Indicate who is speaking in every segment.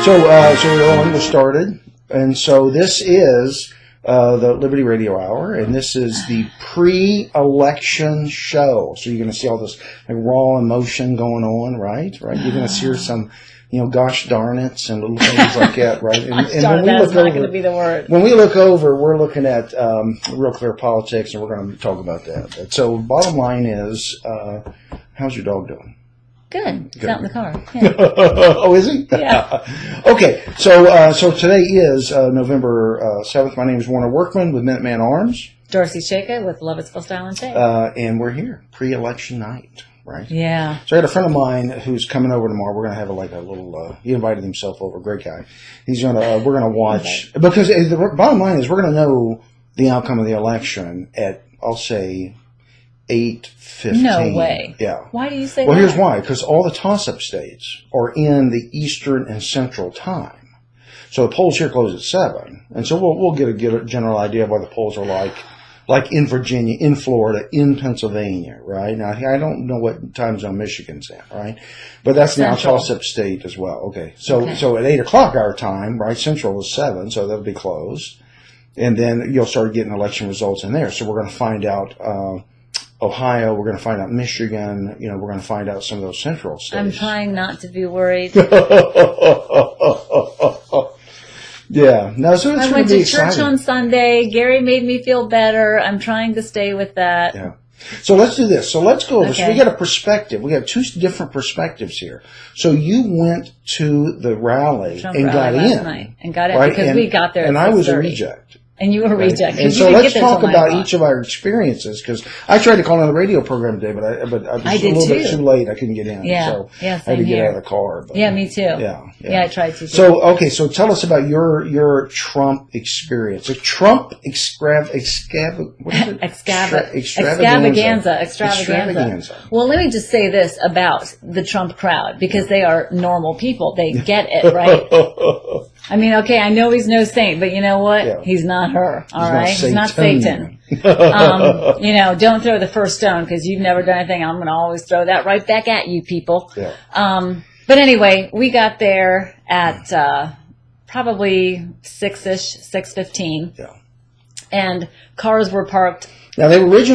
Speaker 1: So we're rolling. We're started, and so this is the Liberty Radio Hour, and this is the pre-election show. So you're going to see all this raw emotion going on, right? You're going to hear some, gosh darn it's and little things like that, right? And
Speaker 2: when we look over, not going to be the word.
Speaker 1: When we look over, we're looking at Real Clear Politics, and we're going to talk about that. So bottom line is, how's your dog doing?
Speaker 2: Good. He's out in the car. Yeah.
Speaker 1: Oh, is he?
Speaker 2: Yeah.
Speaker 1: Okay. So today is November 7th. My name is Warner Workman with Minuteman Arms.
Speaker 2: Dorsey Shaka with Lovettsville Style and Shake.
Speaker 1: And we're here pre-election night, right?
Speaker 2: Yeah.
Speaker 1: So I had a friend of mine who's coming over tomorrow. We're going to have a little. He invited himself over. Great guy. He's gonna. We're going to watch because the bottom line is we're going to know the outcome of the election at, I'll say, 8:15.
Speaker 2: No way.
Speaker 1: Yeah.
Speaker 2: Why do you say that?
Speaker 1: Well, here's why. Because all the toss-up states are in the Eastern and Central time. So the polls here close at 7. And so we'll get a general idea of what the polls are like in Virginia, in Florida, in Pennsylvania, right? Now, I don't know what time zone Michigan's in, right? But that's now toss-up state as well. Okay. So at 8 o'clock our time, right, Central is 7, so that'll be closed. And then you'll start getting election results in there. So we're going to find out Ohio, we're going to find out Michigan, we're going to find out some of those central states.
Speaker 2: I'm trying not to be worried.
Speaker 1: Yeah. No, so it's
Speaker 2: I went to church on Sunday. Gary made me feel better. I'm trying to stay with that.
Speaker 1: Yeah. So let's do this. So let's go over.
Speaker 2: Okay.
Speaker 1: So we got a perspective. We got two different perspectives here. So you went to the rally
Speaker 2: Trump
Speaker 1: and
Speaker 2: rally
Speaker 1: got
Speaker 2: last
Speaker 1: in.
Speaker 2: night and got in
Speaker 1: right?
Speaker 2: because we got there at 6:30.
Speaker 1: And I was a reject.
Speaker 2: And you were a reject.
Speaker 1: And so let's talk about each of our experiences, because I tried to call on the radio program today, but I was a little bit too late. I couldn't get in.
Speaker 2: Yeah.
Speaker 1: So
Speaker 2: yeah,
Speaker 1: I had to get out of the car. But,
Speaker 2: yeah, me too.
Speaker 1: Yeah,
Speaker 2: I tried to.
Speaker 1: So tell us about your Trump experience. A Trump extravaganza.
Speaker 2: Well, let me just say this about the Trump crowd, because they are normal people. They get it, right? I mean, okay, I know he's no saint, but you know what? Yeah. He's not her, all right? He's not Satan. Don't throw the first stone, because you've never done anything. I'm going to always throw that right back at you people.
Speaker 1: Yeah.
Speaker 2: But anyway, we got there at probably 6-ish, 6:15.
Speaker 1: Yeah.
Speaker 2: And cars were parked.
Speaker 1: Now, he was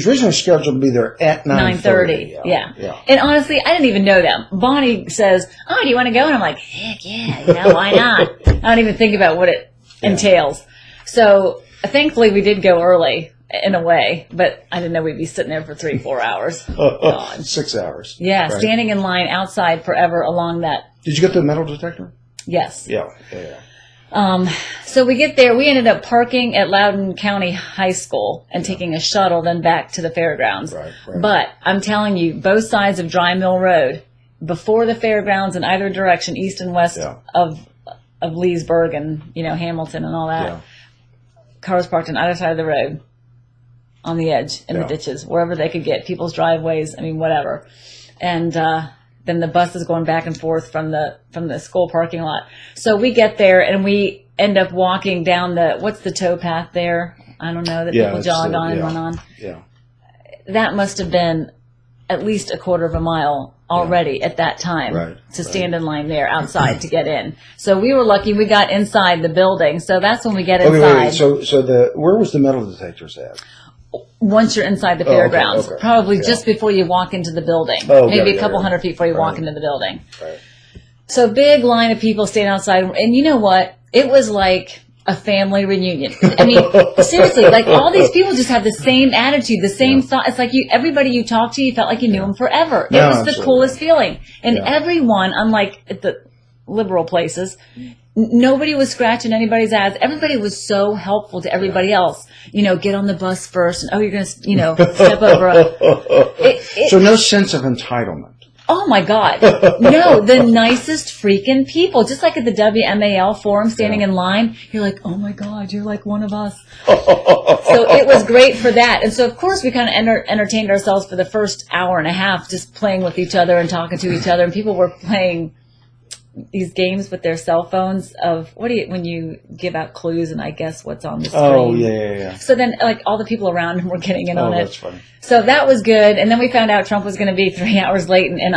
Speaker 1: originally scheduled to be there at 9:30.
Speaker 2: Yeah. And honestly, I didn't even know them. Bonnie says, "Oh, do you want to go?" And I'm like, "Heck yeah, why not?" I don't even think about what it entails. So thankfully, we did go early in a way, but I didn't know we'd be sitting there for 3-4 hours. God.
Speaker 1: 6 hours.
Speaker 2: Yeah, right? Standing in line outside forever along that.
Speaker 1: Did you get the metal detector?
Speaker 2: Yes.
Speaker 1: Yeah.
Speaker 2: So we get there. We ended up parking at Loudoun County High School and taking a shuttle then back to the fairgrounds.
Speaker 1: Right.
Speaker 2: But I'm telling you, both sides of Dry Mill Road, before the fairgrounds in either direction, east and west of Leesburg and Hamilton and all that, cars parked on either side of the road, on the edge, in the ditches, wherever they could get, people's driveways. I mean, whatever. And then the bus is going back and forth from the school parking lot. So we get there and we end up walking down what's the towpath there? I don't know, that people jog on and run on.
Speaker 1: Yeah.
Speaker 2: That must have been at least a quarter of a mile already at that time to stand in line there outside to get in. So we were lucky we got inside the building. So that's when we get inside.
Speaker 1: Wait. So where was the metal detectors at?
Speaker 2: Once you're inside the fairgrounds, probably just before you walk into the building, maybe a couple hundred feet before you walk into the building.
Speaker 1: Right.
Speaker 2: So big line of people staying outside, and you know what? It was like a family reunion. I mean, seriously, like all these people just have the same attitude, the same thought. It's like everybody you talk to, you felt like you knew them forever. It was the coolest feeling, and everyone, unlike at the liberal places, nobody was scratching anybody's ass. Everybody was so helpful to everybody else. Get on the bus first, and you're going to, step over.
Speaker 1: So no sense of entitlement.
Speaker 2: Oh my God. No, the nicest freaking people. Just like at the WMAL forum standing in line, you're like, oh my God, you're like one of us. So it was great for that. And so of course we kind of entertained ourselves for the first hour and a half, just playing with each other and talking to each other. And people were playing these games with their cell phones of when you give out clues and I guess what's on the screen.
Speaker 1: Oh, yeah.
Speaker 2: So then like all the people around him were getting in on it.
Speaker 1: That's funny.
Speaker 2: So that was good. And then we found out Trump was going to be 3 hours late and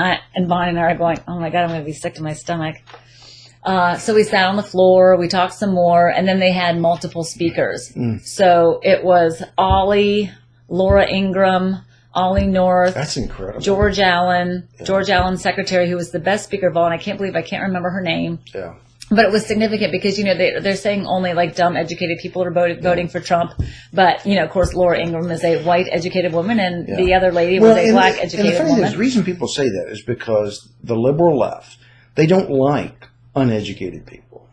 Speaker 2: Bonnie and I are going, oh my God, I'm going to be sick to my stomach. So we sat on the floor, we talked some more, and then they had multiple speakers. So it was Ollie, Laura Ingraham, Ollie North.
Speaker 1: That's incredible.
Speaker 2: George Allen, George Allen's secretary, who was the best speaker of all, and I can't remember her name.
Speaker 1: Yeah.
Speaker 2: But it was significant because, they're saying only like dumb, educated people are voting for Trump. But, of course, Laura Ingraham is a white, educated woman, and the other lady was a black, educated
Speaker 1: woman. And the reason people say that is because the liberal left, they don't like uneducated people,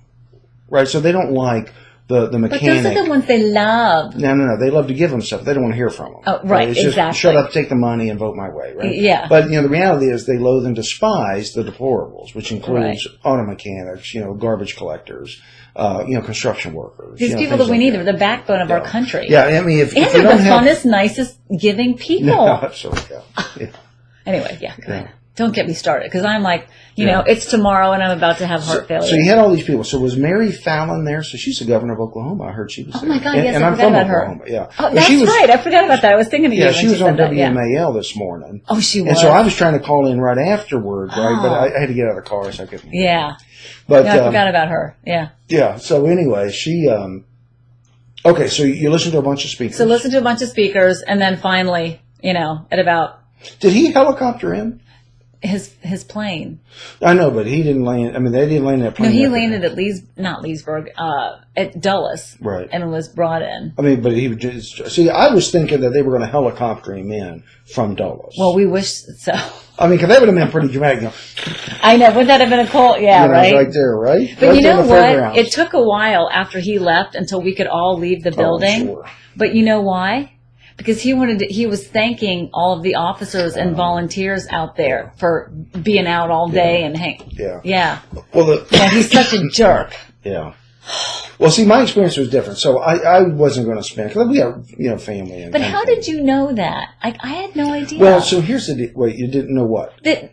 Speaker 1: right? So they don't like the mechanic.
Speaker 2: But those are the ones they love.
Speaker 1: No. They love to give them stuff. They don't want to hear from them.
Speaker 2: Oh, right,
Speaker 1: It's
Speaker 2: exactly.
Speaker 1: just shut up, take the money, and vote my way, right?
Speaker 2: Yeah.
Speaker 1: But, the reality is they loathe and despise the deplorables, which includes auto mechanics, garbage collectors, construction workers.
Speaker 2: These people that we need are the backbone of our country.
Speaker 1: Yeah, I mean, if
Speaker 2: and
Speaker 1: you
Speaker 2: they're
Speaker 1: don't
Speaker 2: the
Speaker 1: have...
Speaker 2: funnest, nicest, giving people.
Speaker 1: No, absolutely, yeah.
Speaker 2: Anyway, go ahead. Don't get me started, because I'm like, it's tomorrow and I'm about to have heart failure.
Speaker 1: So you had all these people. So was Mary Fallon there? So she's the governor of Oklahoma. I heard she was there.
Speaker 2: Oh my God, yes,
Speaker 1: and
Speaker 2: I
Speaker 1: I'm
Speaker 2: forgot
Speaker 1: from
Speaker 2: about
Speaker 1: Oklahoma.
Speaker 2: her.
Speaker 1: Yeah.
Speaker 2: Oh, that's right. I forgot about that. I was thinking of you.
Speaker 1: Yeah,
Speaker 2: when
Speaker 1: she was on
Speaker 2: said that,
Speaker 1: WMAL this morning.
Speaker 2: Oh, she was.
Speaker 1: And so I was trying to call in right afterward, right? But I had to get out of the car, so I couldn't.
Speaker 2: Yeah.
Speaker 1: But
Speaker 2: I forgot about her. Yeah.
Speaker 1: Yeah. So anyway, she. Okay, so you listened to a bunch of speakers.
Speaker 2: So listen to a bunch of speakers, and then finally, at about.
Speaker 1: Did he helicopter in?
Speaker 2: His plane.
Speaker 1: I know, but he didn't land. I mean, they didn't land that plane.
Speaker 2: No, he landed at not Leesburg, at Dulles.
Speaker 1: Right.
Speaker 2: And was brought in.
Speaker 1: I mean, but he would just... See, I was thinking that they were going to helicopter him in from Dulles.
Speaker 2: Well, we wish so.
Speaker 1: I mean, because that would have been pretty dramatic.
Speaker 2: I know. Wouldn't that have been a cool... Yeah, right?
Speaker 1: Right there, right?
Speaker 2: But
Speaker 1: right
Speaker 2: you know what?
Speaker 1: fairgrounds.
Speaker 2: It took a while after he left until we could all leave the building.
Speaker 1: Sure.
Speaker 2: But you know why? Because he was thanking all of the officers and volunteers out there for being out all day and Yeah.
Speaker 1: Well,
Speaker 2: He's such a jerk.
Speaker 1: Yeah. Well, see, my experience was different, so I wasn't going to spend because we have family.
Speaker 2: But how did you know that? I had no idea.
Speaker 1: Well, so here's the deal. Wait, you didn't know what?
Speaker 2: That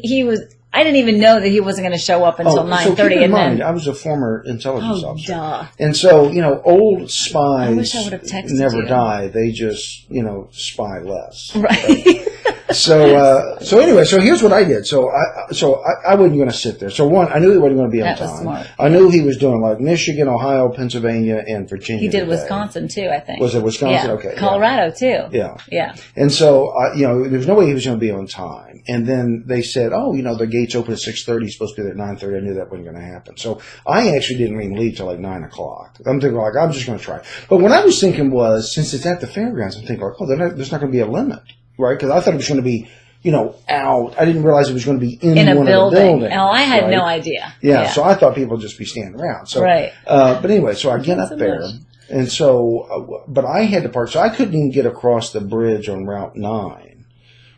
Speaker 2: he was. I didn't even know that he wasn't going to show up until 9:30.
Speaker 1: So keep in
Speaker 2: and
Speaker 1: mind,
Speaker 2: then
Speaker 1: I was a former intelligence officer.
Speaker 2: Duh.
Speaker 1: And so, old spies
Speaker 2: I wish I would have texted
Speaker 1: never
Speaker 2: you.
Speaker 1: die. They just, spy less.
Speaker 2: Right.
Speaker 1: So anyway, so here's what I did. So I wasn't going to sit there. So one, I knew he wasn't going to be on
Speaker 2: That was
Speaker 1: time.
Speaker 2: smart.
Speaker 1: I knew he was doing like Michigan, Ohio, Pennsylvania, and Virginia.
Speaker 2: He did
Speaker 1: today.
Speaker 2: Wisconsin too, I think.
Speaker 1: Was it Wisconsin?
Speaker 2: Yeah.
Speaker 1: Okay.
Speaker 2: Colorado too.
Speaker 1: Yeah.
Speaker 2: Yeah.
Speaker 1: And so, there's no way he was going to be on time. And then they said, the gates open at 6:30. He's supposed to be there at 9:30. I knew that wasn't going to happen. So I actually didn't even leave till like 9 o'clock. I'm thinking I'm just going to try. But what I was thinking was, since it's at the fairgrounds, I'm thinking there's not going to be a limit, right? Because I thought it was going to be, out. I didn't realize it was going to be in
Speaker 2: a
Speaker 1: one
Speaker 2: building.
Speaker 1: of the buildings.
Speaker 2: Oh, I had
Speaker 1: right?
Speaker 2: no idea.
Speaker 1: Yeah, so I thought people would just be standing around. So,
Speaker 2: right.
Speaker 1: But anyway, so I get up there.
Speaker 2: Much.
Speaker 1: And so, but I had to park. So I couldn't even get across the bridge on Route 9.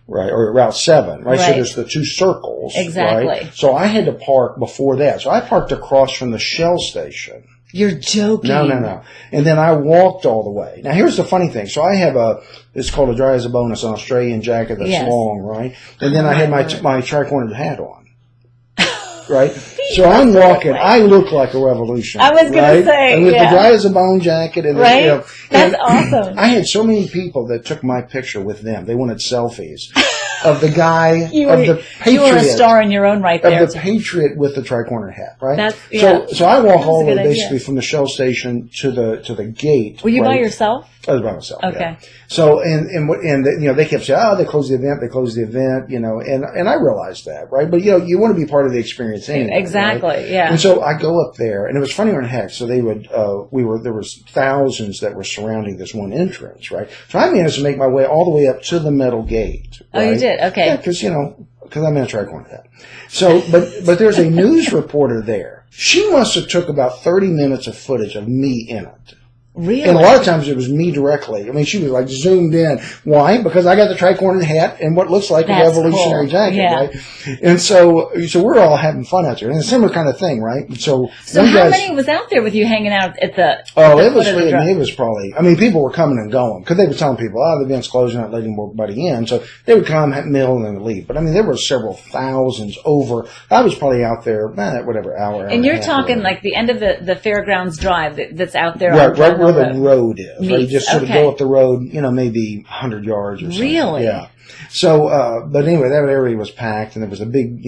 Speaker 1: Right, or Route 7, right? So there's the two circles.
Speaker 2: Exactly.
Speaker 1: Right? So I had to park before that. So I parked across from the Shell station.
Speaker 2: You're joking.
Speaker 1: No. And then I walked all the way. Now here's the funny thing. So I have it's called a dry as a bonus, an Australian jacket that's long, right? And then I had my tri-cornered hat on. Right? So I'm walking. I look like a revolutionary.
Speaker 2: I was going to say,
Speaker 1: and with the dry as a bone jacket. And
Speaker 2: right? That's awesome.
Speaker 1: I had so many people that took my picture with them. They wanted selfies of the guy, of the Patriot.
Speaker 2: You were a star in your own right there.
Speaker 1: Of the Patriot with the tri-cornered hat, right? So I walk all the way basically from the Shell station to the gate.
Speaker 2: Were you by yourself?
Speaker 1: I was by myself.
Speaker 2: Okay.
Speaker 1: Yeah. So and they kept saying, they closed the event, and I realized that, right? But you want to be part of the experience anyway.
Speaker 2: Exactly.
Speaker 1: Right?
Speaker 2: Yeah.
Speaker 1: And so I go up there, and it was funnier than heck. So they would there was thousands that were surrounding this one entrance, right? So I managed to make my way all the way up to the metal gate. Right?
Speaker 2: Oh, you did? Okay.
Speaker 1: Yeah, because I'm in a tri-cornered hat. So, but there's a news reporter there. She must have took about 30 minutes of footage of me in it.
Speaker 2: Really?
Speaker 1: And a lot of times it was me directly. I mean, she was like zoomed in. Why? Because I got the tri-cornered hat and what looks like a revolutionary jacket, right? And so we're all having fun out there. And a similar kind of thing, right? So
Speaker 2: how many was out there with you hanging out at the?
Speaker 1: It was probably. I mean, people were coming and going because they were telling people, the event's closing, not letting anybody in. So they would come, mill, and then leave. But I mean, there were several thousands over. I was probably out there, hour.
Speaker 2: And you're talking like the end of the Fairgrounds Drive that's out there.
Speaker 1: Right
Speaker 2: Mill
Speaker 1: where the road is. Right? You
Speaker 2: Meets.
Speaker 1: just sort of go up the road, maybe 100 yards or something.
Speaker 2: Really?
Speaker 1: Yeah. So, but anyway, that area was packed, and there was a big,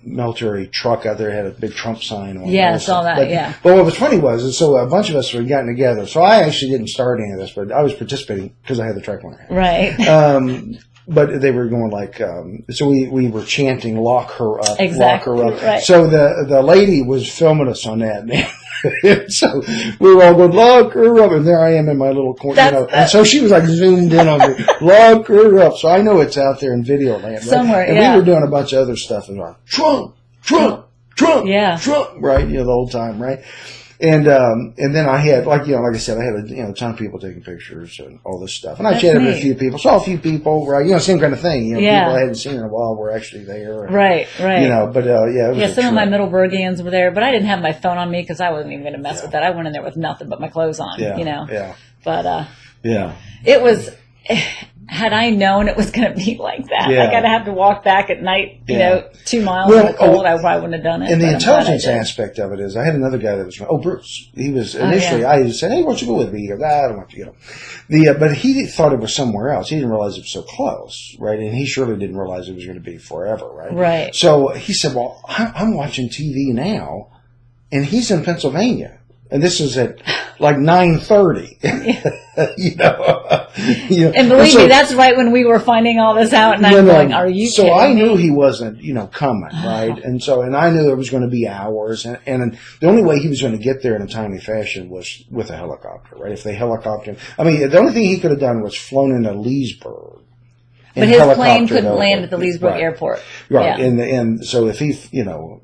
Speaker 1: military truck out there. It had a big Trump sign on it.
Speaker 2: Yeah, I saw that.
Speaker 1: But what was funny was, so a bunch of us were getting together. So I actually didn't start any of this, but I was participating because I had the truck in my hand.
Speaker 2: Right.
Speaker 1: But they were going like, so we were chanting, "Lock her up,
Speaker 2: Exactly,
Speaker 1: lock her up."
Speaker 2: right.
Speaker 1: So the lady was filming us on that. So we were all going, "Lock her up," and there I am in my little corner, And so she was like zoomed in on me, "Lock her up." So I know it's out there in video land, right?
Speaker 2: Somewhere.
Speaker 1: And we were doing a bunch of other stuff and like Trump, Trump, Trump,
Speaker 2: yeah,
Speaker 1: Trump, right? The whole time, right? And then I had, like I said, I had a ton of people taking pictures and all this stuff. And I chatted with a few people, saw a few people, right? Same kind of thing. People I hadn't seen in a while were actually there. And,
Speaker 2: right.
Speaker 1: But it was
Speaker 2: some of my Middleburgians were there, but I didn't have my phone on me because I wasn't even going to mess with that. I went in there with nothing but my clothes on,
Speaker 1: Yeah.
Speaker 2: But,
Speaker 1: yeah.
Speaker 2: It was, had I known it was going to be like that, I got to have to walk back at night, 2 miles in the cold, I probably wouldn't have done it.
Speaker 1: And the intelligence aspect of it is, I had another guy that was, Bruce. He was initially, I said, "Hey, why don't you go with me?" He goes, "I don't want to, but he thought it was somewhere else. He didn't realize it was so close, right? And he surely didn't realize it was going to be forever, right?
Speaker 2: Right.
Speaker 1: So he said, "Well, I'm watching TV now, and he's in Pennsylvania." And this is at like 9:30,
Speaker 2: And believe me, that's right when we were finding all this out, and I'm going, "Are you kidding me?"
Speaker 1: So I knew he wasn't, coming, right? And I knew it was going to be hours, and the only way he was going to get there in a timely fashion was with a helicopter, right? If they helicoptered, the only thing he could have done was flown into Leesburg.
Speaker 2: But his plane couldn't land at the Leesburg airport.
Speaker 1: Right.
Speaker 2: Yeah.
Speaker 1: And so if he,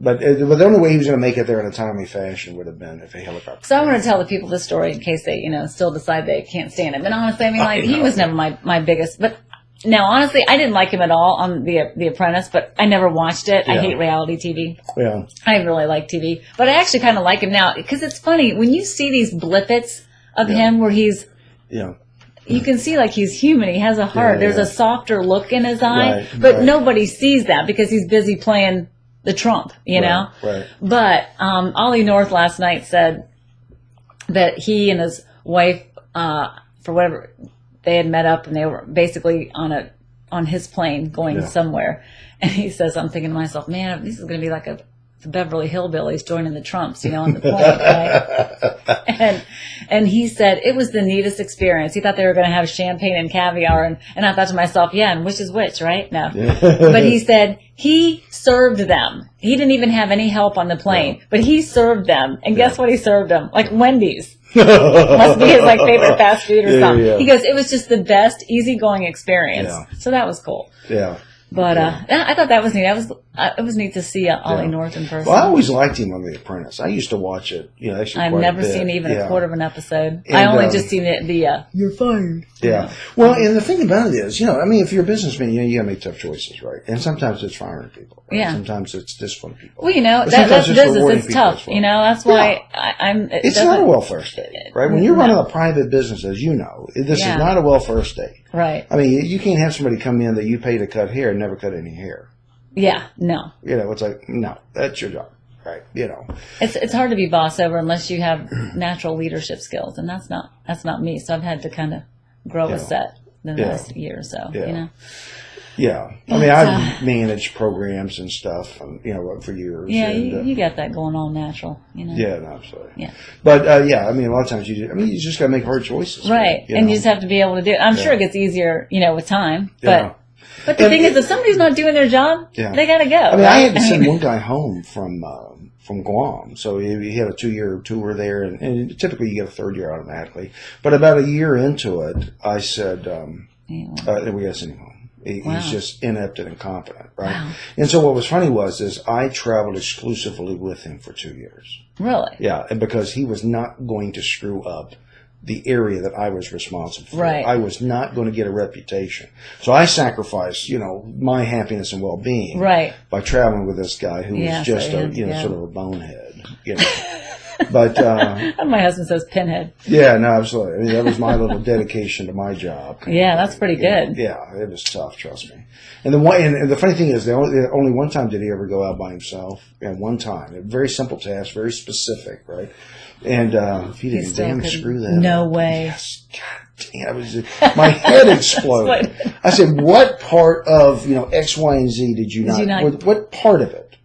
Speaker 1: but the only way he was going to make it there in a timely fashion would have been if a helicopter.
Speaker 2: So I want to tell the people this story in case they, still decide they can't stand it. But honestly, he was never my biggest. But now, honestly, I didn't like him at all on The Apprentice, but I never watched it. Yeah. I hate reality TV.
Speaker 1: Yeah.
Speaker 2: I really like TV. But I actually kind of like him now because it's funny when you see these blippets of him where he's.
Speaker 1: Yeah.
Speaker 2: You can see like he's human. He has a heart. There's a softer look in his eye,
Speaker 1: right,
Speaker 2: but nobody sees that because he's busy playing the Trump, know?
Speaker 1: Right.
Speaker 2: But Ollie North last night said that he and his wife, for whatever, they had met up and they were basically on his plane going somewhere. And he says, I'm thinking to myself, man, this is going to be like the Beverly Hillbillies joining the Trumps, on the plane, right? And he said it was the neatest experience. He thought they were going to have champagne and caviar, and I thought to myself, yeah, and which is which, right? No. But he said he served them. He didn't even have any help on the plane, but he served them. And guess what he served them? Like Wendy's. Must be his favorite fast food or something. Yeah. He goes, it was just the best easygoing experience. Yeah. So that was cool.
Speaker 1: Yeah.
Speaker 2: But I thought that was neat. It was neat to see Ollie North in person.
Speaker 1: Well, I always liked him on The Apprentice. I used to watch it. Actually,
Speaker 2: I've never seen even a quarter of an episode. And, I only just seen the you're fired.
Speaker 1: Yeah. Well, and the thing about it is, if you're a businessman, you got to make tough choices, right? And sometimes it's firing people. Right? Yeah. Sometimes it's disciplining people.
Speaker 2: Well, that's business. It's tough. Well. That's why I'm.
Speaker 1: It's not a welfare state, right? When you're running a private business, as you know, this is not a welfare state.
Speaker 2: Right.
Speaker 1: You can't have somebody come in that you pay to cut hair and never cut any hair.
Speaker 2: Yeah, no.
Speaker 1: It's like, no, that's your job, right?
Speaker 2: It's hard to be boss over unless you have natural leadership skills, and that's not me. So I've had to kind of grow a set in the last year or so,
Speaker 1: Yeah. I've managed programs and stuff, for years.
Speaker 2: Yeah, you got that going on natural,
Speaker 1: Yeah, no, absolutely.
Speaker 2: Yeah.
Speaker 1: But, a lot of times you just got to make hard choices.
Speaker 2: Right. And you just have to be able to do it. I'm sure it gets easier, with time. But the thing is, if somebody's not doing their job, they got to go.
Speaker 1: I had to send one guy home from Guam. So he had a 2-year tour there, and typically you get a third year automatically. But about a year into it, I said, we got to send him home. He's just inept and incompetent, right? Wow. And so what was funny is I traveled exclusively with him for 2 years.
Speaker 2: Really?
Speaker 1: Yeah, and because he was not going to screw up the area that I was responsible for.
Speaker 2: Right.
Speaker 1: I was not going to get a reputation. So I sacrificed, my happiness and well-being by traveling with this guy who was just sort of a bonehead. But
Speaker 2: my husband says pinhead.
Speaker 1: yeah, no, absolutely. I mean, that was my little dedication to my job.
Speaker 2: Yeah, that's pretty good.
Speaker 1: Yeah, it was tough. Trust me. And the funny thing is, only one time did he ever go out by himself. Yeah, one time. A very simple task, very specific, right? And if he didn't damn screw that.
Speaker 2: No
Speaker 1: up,
Speaker 2: way.
Speaker 1: Yes. God damn, my head exploded. I said, "What part of X, Y, and Z did you not? What part of it?"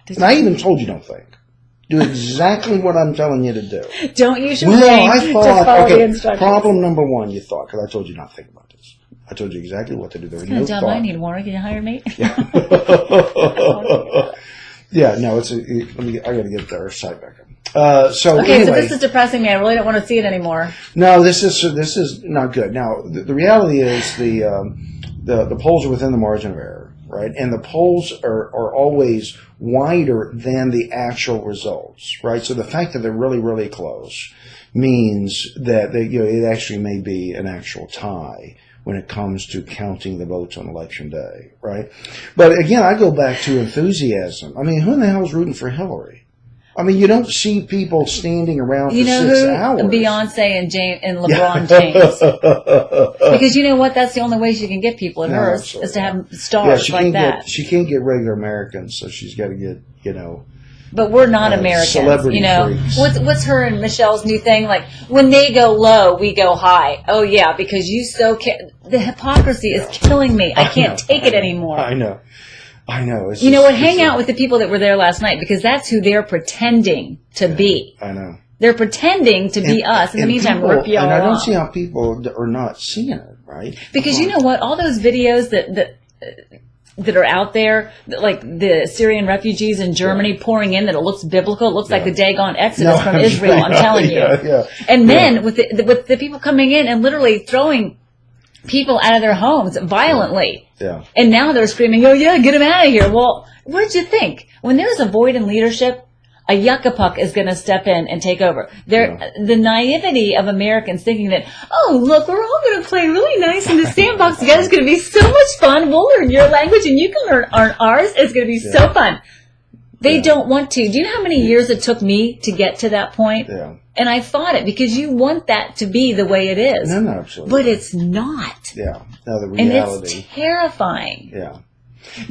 Speaker 1: And I even told you, don't think. Do exactly what I'm telling you to do.
Speaker 2: Don't use your
Speaker 1: brain
Speaker 2: to follow the instructions.
Speaker 1: Problem number one, you thought, because I told you not to think about this. I told you exactly what to do. There was no
Speaker 2: job
Speaker 1: thought.
Speaker 2: I need, Warren. Can you hire me?
Speaker 1: Yeah. Yeah, no, I got to get our site back up. So
Speaker 2: anyway, so this is depressing me. I really don't want to see it anymore.
Speaker 1: No, this is not good. Now, the reality is the polls are within the margin of error, right? And the polls are always wider than the actual results, right? So the fact that they're really, really close means that it actually may be an actual tie when it comes to counting the votes on Election Day, right? But again, I go back to enthusiasm. I mean, who in the hell is rooting for Hillary? I mean, you don't see people standing around for 6 hours.
Speaker 2: Beyonce and LeBron James. Because you know what? That's the only way she can get people at hers is to have stars like that.
Speaker 1: She can't get regular Americans, so she's got to get,
Speaker 2: But we're not Americans,
Speaker 1: celebrity freaks.
Speaker 2: What's her and Michelle's new thing? Like, when they go low, we go high. Oh yeah, because you the hypocrisy is killing me. I can't take it anymore.
Speaker 1: I know. It's
Speaker 2: hang out with the people that were there last night, because that's who they're pretending to be.
Speaker 1: I know.
Speaker 2: They're pretending to be us. In the meantime, rip y'all
Speaker 1: And I don't
Speaker 2: off.
Speaker 1: see how people are not seeing it, right?
Speaker 2: Because you know what? All those videos that are out there, like the Syrian refugees in Germany pouring in, that it looks biblical. It looks like the daggone Exodus from Israel. I'm telling you.
Speaker 1: Yeah.
Speaker 2: And then with the people coming in and literally throwing people out of their homes violently.
Speaker 1: Yeah.
Speaker 2: And now they're screaming, "Oh yeah, get them out of here!" Well, what did you think? When there's a void in leadership, a yucca puck is going to step in and take over. The naivety of Americans thinking that, oh, look, we're all going to play really nice in the sandbox together. It's going to be so much fun. We'll learn your language and you can learn ours. It's going to be so fun. They don't want to. Do you know how many years it took me to get to that point?
Speaker 1: Yeah.
Speaker 2: And I fought it, because you want that to be the way it is.
Speaker 1: No, absolutely.
Speaker 2: But it's not.
Speaker 1: Yeah. No, the reality.
Speaker 2: And it's terrifying.
Speaker 1: Yeah.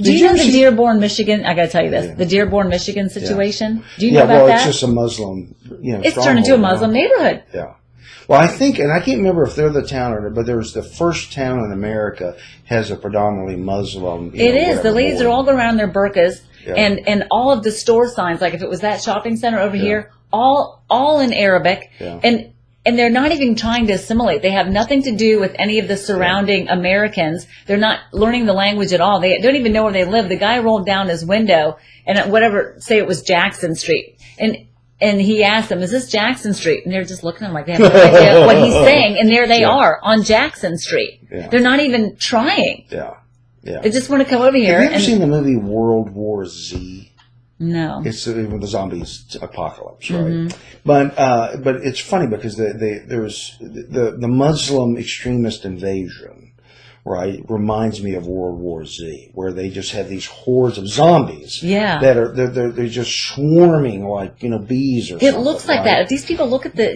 Speaker 2: Do you know the Dearborn, Michigan? I got to tell you this: the Dearborn, Michigan situation.
Speaker 1: Yeah.
Speaker 2: Do you know about that?
Speaker 1: It's just a Muslim.
Speaker 2: It's turned into a Muslim neighborhood.
Speaker 1: Yeah. Well, I think, and I can't remember if they're the town or not, but there's the first town in America has a predominantly Muslim.
Speaker 2: It is. The ladies are all going around their burqas,
Speaker 1: Yeah.
Speaker 2: and all of the store signs, like if it was that shopping center over here, all in Arabic, and they're not even trying to assimilate. They have nothing to do with any of the surrounding Americans. They're not learning the language at all. They don't even know where they live. The guy rolled down his window, and say it was Jackson Street, and he asked them, "Is this Jackson Street?" And they're just looking at him like they have no idea what he's saying. And there they are on Jackson Street.
Speaker 1: Yeah.
Speaker 2: They're not even trying.
Speaker 1: Yeah.
Speaker 2: They just want to come over here.
Speaker 1: Have you ever seen the movie World War Z?
Speaker 2: No.
Speaker 1: It's the zombies apocalypse, right? But it's funny because there's the Muslim extremist invasion, right? Reminds me of World War Z, where they just have these hordes of zombies.
Speaker 2: Yeah.
Speaker 1: That are they're just swarming like bees or something.
Speaker 2: It looks like that. If these people look at the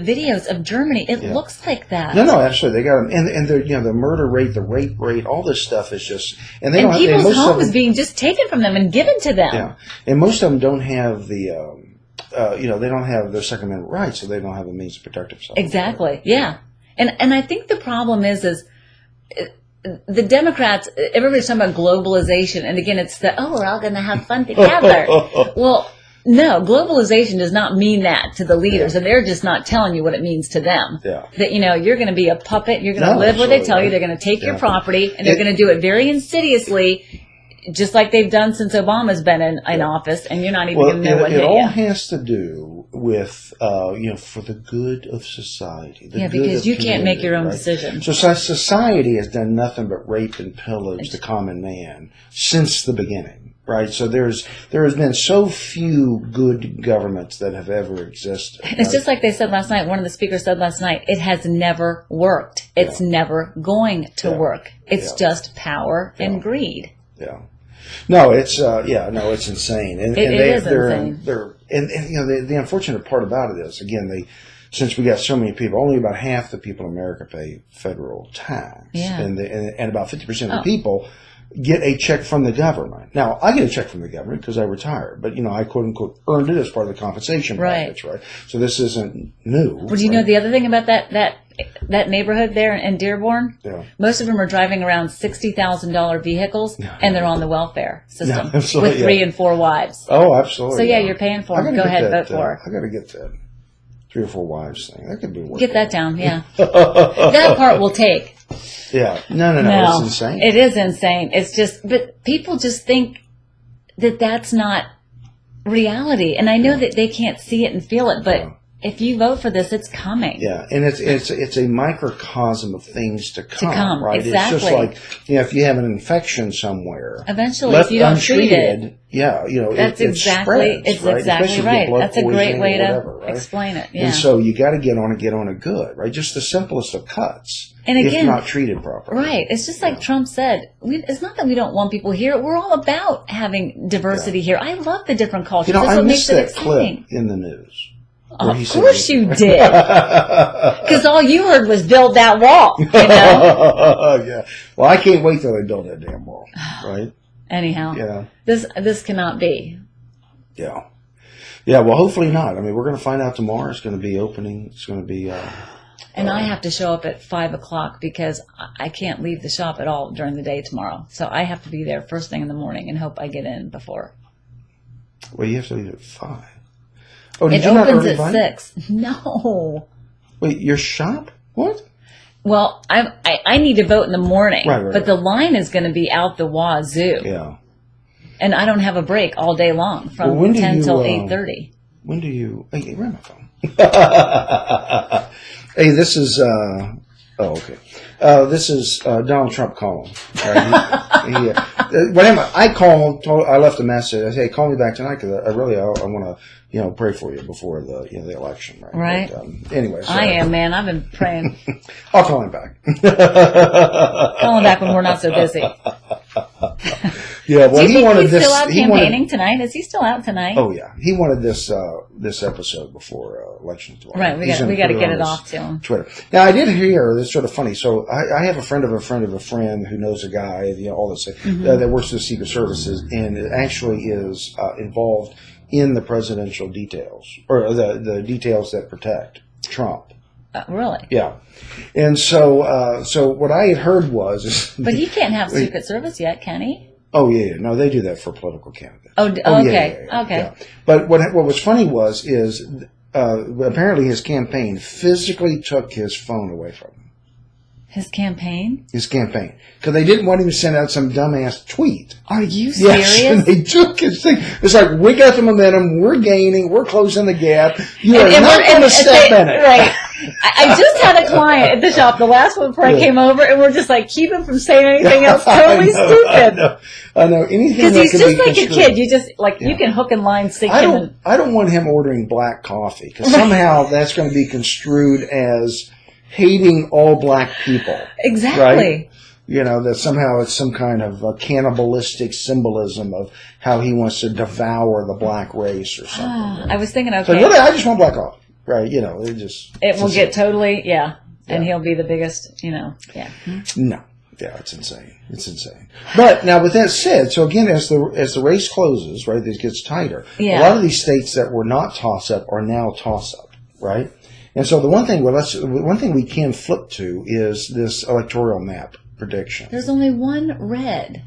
Speaker 2: videos of Germany, it looks like that.
Speaker 1: No, absolutely. They got them, and the murder rate, the rape rate, all this stuff is just and
Speaker 2: people's homes being just taken from them and given to them.
Speaker 1: Yeah, and most of them don't have the they don't have their Second Amendment rights, so they don't have the means to protect themselves.
Speaker 2: Exactly. Yeah, and I think the problem is the Democrats, everybody's talking about globalization, and again, it's we're all going to have fun together. Well, no, globalization does not mean that to the leaders, and they're just not telling you what it means to them.
Speaker 1: Yeah.
Speaker 2: That, you're going to be a puppet, you're going to live what they tell you, they're going to take your property, and they're going to do it very insidiously, just like they've done since Obama's been in office, and you're not even going to know what hit you.
Speaker 1: It all has to do with, for the good of society.
Speaker 2: Because you can't make your own decisions.
Speaker 1: So society has done nothing but rape and pillage the common man since the beginning, right? So there has been so few good governments that have ever existed.
Speaker 2: It's just like they said last night, one of the speakers said last night, it has never worked. It's never going to work. It's just power and greed.
Speaker 1: Yeah. No, it's insane, and
Speaker 2: it is insane.
Speaker 1: and the unfortunate part about it is, again, since we got so many people, only about half the people in America pay federal tax, and about 50% of the people get a check from the government. Now, I get a check from the government because I retired, but I quote unquote earned it as part of the compensation package, right? So this isn't new.
Speaker 2: Well, do you know the other thing about that neighborhood there in Dearborn?
Speaker 1: Yeah.
Speaker 2: Most of them are driving around $60,000 vehicles, and they're on the welfare system with 3 and 4 wives.
Speaker 1: Oh, absolutely.
Speaker 2: So you're paying for them. Go ahead, vote for her.
Speaker 1: I got to get that 3 or 4 wives thing. That could be worth.
Speaker 2: Get that down, yeah. That part will take.
Speaker 1: Yeah. No. It's insane.
Speaker 2: It is insane. It's just, but people just think that that's not reality. And I know that they can't see it and feel it, but if you vote for this, it's coming.
Speaker 1: Yeah, and it's a microcosm of things to come, right?
Speaker 2: Exactly.
Speaker 1: It's just like, if you have an infection somewhere,
Speaker 2: eventually, if you don't treat it,
Speaker 1: that's
Speaker 2: it's
Speaker 1: exactly
Speaker 2: right. That's a great way to explain it. Yeah.
Speaker 1: And so you got to get on it good, right? Just the simplest of cuts.
Speaker 2: And again,
Speaker 1: if not treated properly.
Speaker 2: Right. It's just like Trump said, it's not that we don't want people here. We're all about having diversity here. I love the different cultures. That's
Speaker 1: I
Speaker 2: what
Speaker 1: missed
Speaker 2: makes it
Speaker 1: that
Speaker 2: exciting.
Speaker 1: clip in the news.
Speaker 2: Of course you did. Because all you heard was build that wall.
Speaker 1: Yeah. Well, I can't wait till they build that damn wall. Right?
Speaker 2: Anyhow. This cannot be.
Speaker 1: Yeah. Yeah, well, hopefully not. I mean, we're going to find out tomorrow. It's going to be opening. It's going to be...
Speaker 2: and I have to show up at 5 o'clock because I can't leave the shop at all during the day tomorrow. So I have to be there first thing in the morning and hope I get in before.
Speaker 1: Well, you have to leave at 5. Oh,
Speaker 2: it opens at 6. No.
Speaker 1: Wait, your shop? What?
Speaker 2: Well, I need to vote in the morning,
Speaker 1: right.
Speaker 2: But the line is going to be out the wazoo.
Speaker 1: Yeah.
Speaker 2: And I don't have a break all day long from 10 till 8:30.
Speaker 1: When do you... Hey, where's my phone? Hey, this is... okay. This is Donald Trump calling. Right? Whenever I call him, I left a message. I say, hey, call me back tonight because I want to, pray for you before the election. Right.
Speaker 2: Right.
Speaker 1: But, anyways,
Speaker 2: I am, man. I've been praying.
Speaker 1: I'll call him back.
Speaker 2: Call him back when we're not so busy.
Speaker 1: Yeah, well,
Speaker 2: Do you think he's still out campaigning tonight? Is he still out tonight?
Speaker 1: Oh yeah, he wanted this episode before election tomorrow.
Speaker 2: Right, we got to get it off to him.
Speaker 1: Twitter. Now I did hear this sort of funny. So I have a friend of a friend of a friend who knows a guy, all this that works for the Secret Services, and it actually is involved in the presidential details or the details that protect Trump.
Speaker 2: Really?
Speaker 1: Yeah, and so what I had heard was,
Speaker 2: but he can't have Secret Service yet, can he?
Speaker 1: Oh yeah, no, they do that for political candidates.
Speaker 2: Okay.
Speaker 1: Yeah. But what was funny is apparently his campaign physically took his phone away from him.
Speaker 2: His campaign?
Speaker 1: His campaign. Because they didn't want him to send out some dumbass tweet.
Speaker 2: Are you serious?
Speaker 1: Yes, and they took his thing. It's like, we got the momentum, we're gaining, we're closing the gap. You are not going to step in it.
Speaker 2: Right. I just had a client at the shop, the last one before I came over, and we're just like, keep him from saying anything else totally stupid.
Speaker 1: I know. Anything
Speaker 2: because he's just like a kid. You just, you can hook and line sync him.
Speaker 1: I don't want him ordering black coffee, because somehow that's going to be construed as hating all black people.
Speaker 2: Exactly.
Speaker 1: Right? That somehow it's some kind of cannibalistic symbolism of how he wants to devour the black race or something. Right?
Speaker 2: I was thinking, okay.
Speaker 1: So really, I just want black coffee. Right, it
Speaker 2: will get totally, and he'll be the biggest, yeah.
Speaker 1: No, it's insane. It's insane. But now, with that said, so again, as the race closes, right, this gets tighter.
Speaker 2: Yeah.
Speaker 1: A lot of these states that were not toss-up are now toss-up, right? And so the one thing we can flip to is this electoral map prediction.
Speaker 2: There's only one red.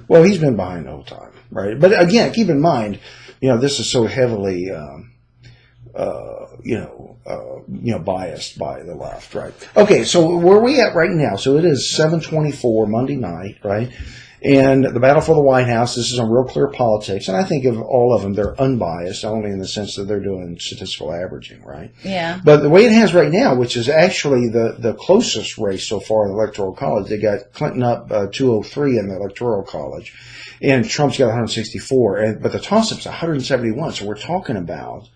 Speaker 1: Well, he's been behind the whole time, right? But again, keep in mind, this is so heavily, biased by the left, right? Okay, so where are we at right now? So it is 7:24 Monday night, right? And the battle for the White House, this is on Real Clear Politics, and I think of all of them, they're unbiased, only in the sense that they're doing statistical averaging, right?
Speaker 2: Yeah.
Speaker 1: But the way it has right now, which is actually the closest race so far in the Electoral College, they got Clinton up 203 in the Electoral College, and Trump's got 164, but the toss-up's 171, so we're talking about,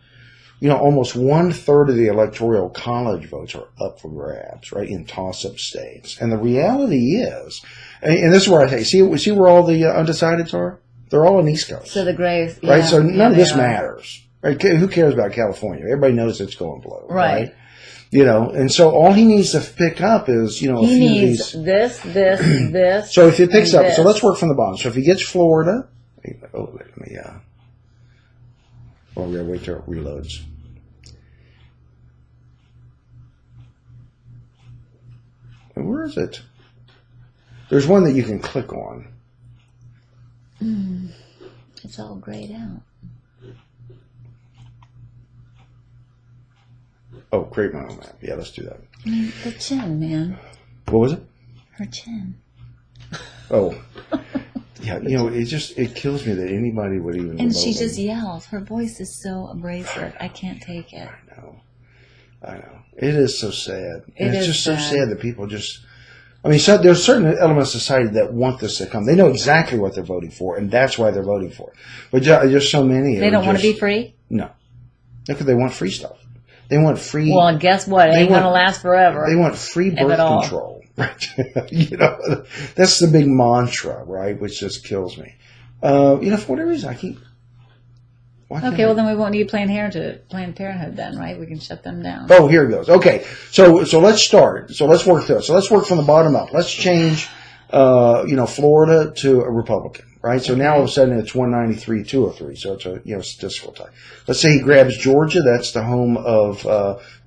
Speaker 1: almost 1/3 of the Electoral College votes are up for grabs, right, in toss-up states. And the reality is, and this is where I say, see where all the undecideds are? They're all on the East Coast.
Speaker 2: So the grays,
Speaker 1: right? So none of this
Speaker 2: are.
Speaker 1: matters. Right? Who cares about California? Everybody knows it's going blue.
Speaker 2: Right.
Speaker 1: You know, and so all he needs to pick up is, you know,
Speaker 2: He
Speaker 1: a few
Speaker 2: needs
Speaker 1: of these.
Speaker 2: this.
Speaker 1: So if he picks up, so
Speaker 2: this.
Speaker 1: let's work from the bottom. So if he gets Florida, let me, well, we gotta wait till it reloads. Where is it? There's one that you can click on.
Speaker 2: It's all grayed out.
Speaker 1: Oh, create my own map. Yeah, let's do that.
Speaker 2: I mean, the chin, man.
Speaker 1: What was it?
Speaker 2: Her chin.
Speaker 1: Oh. Yeah, you know, it kills me that anybody would even.
Speaker 2: And she just yells. Her voice is so abrasive. I can't take it.
Speaker 1: I know. It is so sad. And it's just
Speaker 2: sad.
Speaker 1: so sad that people just. I mean, so there's certain elements of society that want this to come. They know exactly what they're voting for, and that's why they're voting for it. But just so many.
Speaker 2: They don't want to be free?
Speaker 1: No. Because they want free stuff. They want free.
Speaker 2: Well, guess what? It ain't going to last forever.
Speaker 1: They want free birth control. Right? You know, that's the big mantra, right? Which just kills me. You know, for whatever reason, I keep.
Speaker 2: Okay, well then we won't need Planned Parenthood then, right? We can shut them down.
Speaker 1: Oh, here it goes. Okay, so let's start. So let's work through it. So let's work from the bottom up. Let's change, Florida to a Republican, right? So now all of a sudden it's 193, 203. So it's a statistical tie. Let's say he grabs Georgia. That's the home of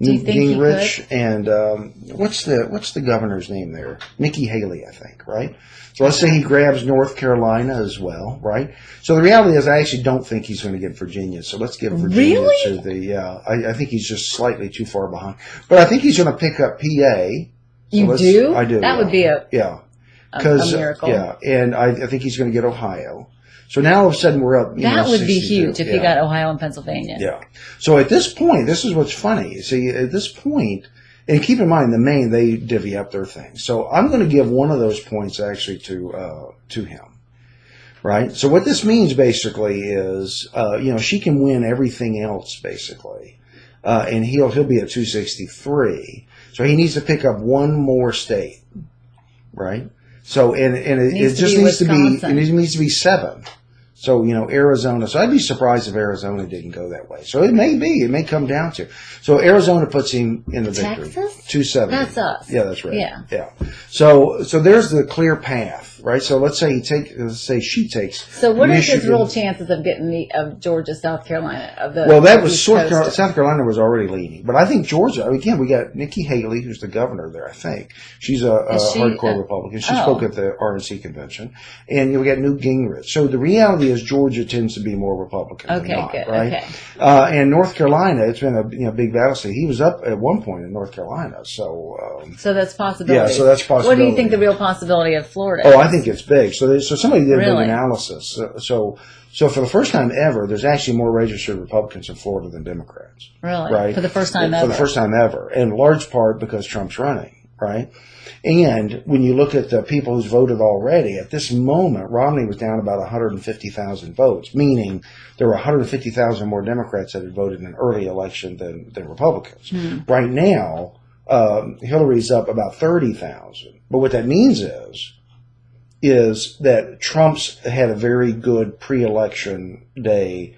Speaker 1: Newt Gingrich and what's the governor's name there? Nikki Haley, I think, right? So let's say he grabs North Carolina as well, right? So the reality is I actually don't think he's going to get Virginia. So let's give Virginia to the, I think he's just slightly too far behind. But I think he's going to pick up PA.
Speaker 2: You do?
Speaker 1: I do.
Speaker 2: That would be a miracle.
Speaker 1: Yeah, and I think he's going to get Ohio. So now all of a sudden we're up.
Speaker 2: That would be huge if he got Ohio and Pennsylvania.
Speaker 1: Yeah. So at this point, this is what's funny. See, at this point, and keep in mind, the Maine, they divvy up their things. So I'm going to give one of those points actually to him, right? So what this means basically is, she can win everything else basically, and he'll be at 263. So he needs to pick up one more state, right? So and it just needs to be 7. So, Arizona. So I'd be surprised if Arizona didn't go that way. So it may come down to. So Arizona puts him in the victory.
Speaker 2: Texas?
Speaker 1: 270.
Speaker 2: That's us.
Speaker 1: Yeah, that's right.
Speaker 2: Yeah.
Speaker 1: So there's the clear path, right? So let's say she takes.
Speaker 2: So what is his real chances of getting of Georgia, South Carolina?
Speaker 1: That was South Carolina was already leading. But I think Georgia, again, we got Nikki Haley, who's the governor there, I think. She's a hardcore Republican. She spoke at the RNC convention. And we got Newt Gingrich. So the reality is Georgia tends to be more Republican than not,
Speaker 2: good.
Speaker 1: right?
Speaker 2: Okay.
Speaker 1: And North Carolina, it's been a big battle state. He was up at one point in North Carolina, so
Speaker 2: that's possibility.
Speaker 1: Yeah, so that's possibility.
Speaker 2: What do you think the real possibility of Florida?
Speaker 1: Oh, I think it's big. So somebody did an analysis. So for the first time ever, there's actually more registered Republicans in Florida than Democrats.
Speaker 2: Really?
Speaker 1: Right?
Speaker 2: For the first time ever.
Speaker 1: For the first time ever, in large part because Trump's running, right? And when you look at the people who's voted already, at this moment, Romney was down about 150,000 votes, meaning there were 150,000 more Democrats that had voted in an early election than Republicans. Right now, Hillary's up about 30,000. But what that means is that Trump's had a very good pre-election day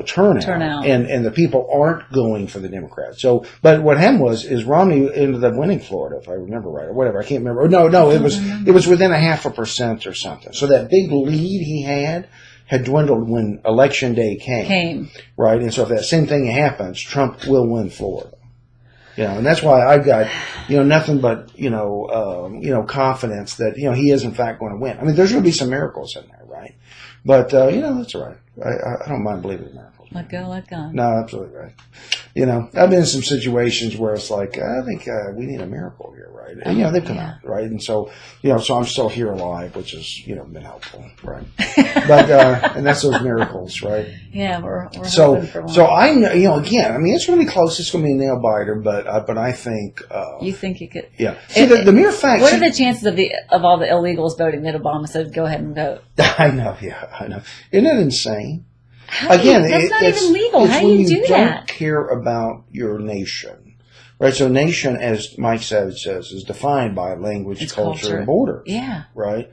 Speaker 1: turnout. And the people aren't going for the Democrats. So, but what happened is Romney ended up winning Florida, if I remember right, or whatever. I can't remember. No, it was within 0.5% or something. So that big lead he had dwindled when election day came. Right? And so if that same thing happens, Trump will win Florida. And that's why I've got, nothing but, confidence that, he is in fact going to win. I mean, there's going to be some miracles in there, right? But, that's all right. I don't mind believing in miracles.
Speaker 2: Let go, let God.
Speaker 1: No, absolutely right. I've been in some situations where it's like, I think we need a miracle here, right? And, they've come out, right? And so, so I'm still here alive, which has, been helpful, right? But, and that's those miracles, right?
Speaker 2: Yeah, we're hoping for one.
Speaker 1: So I know, again, I mean, it's going to be close. It's going to be a nail biter, but I think.
Speaker 2: You think you could?
Speaker 1: Yeah. See, the mere fact.
Speaker 2: What are the chances of all the illegals voting that Obama said go ahead and vote?
Speaker 1: I know. Isn't that insane?
Speaker 2: That's not even legal. How do you do that?
Speaker 1: You don't care about your nation, right? So nation, as Mike Savage says, is defined by language, culture, and borders.
Speaker 2: Yeah.
Speaker 1: Right?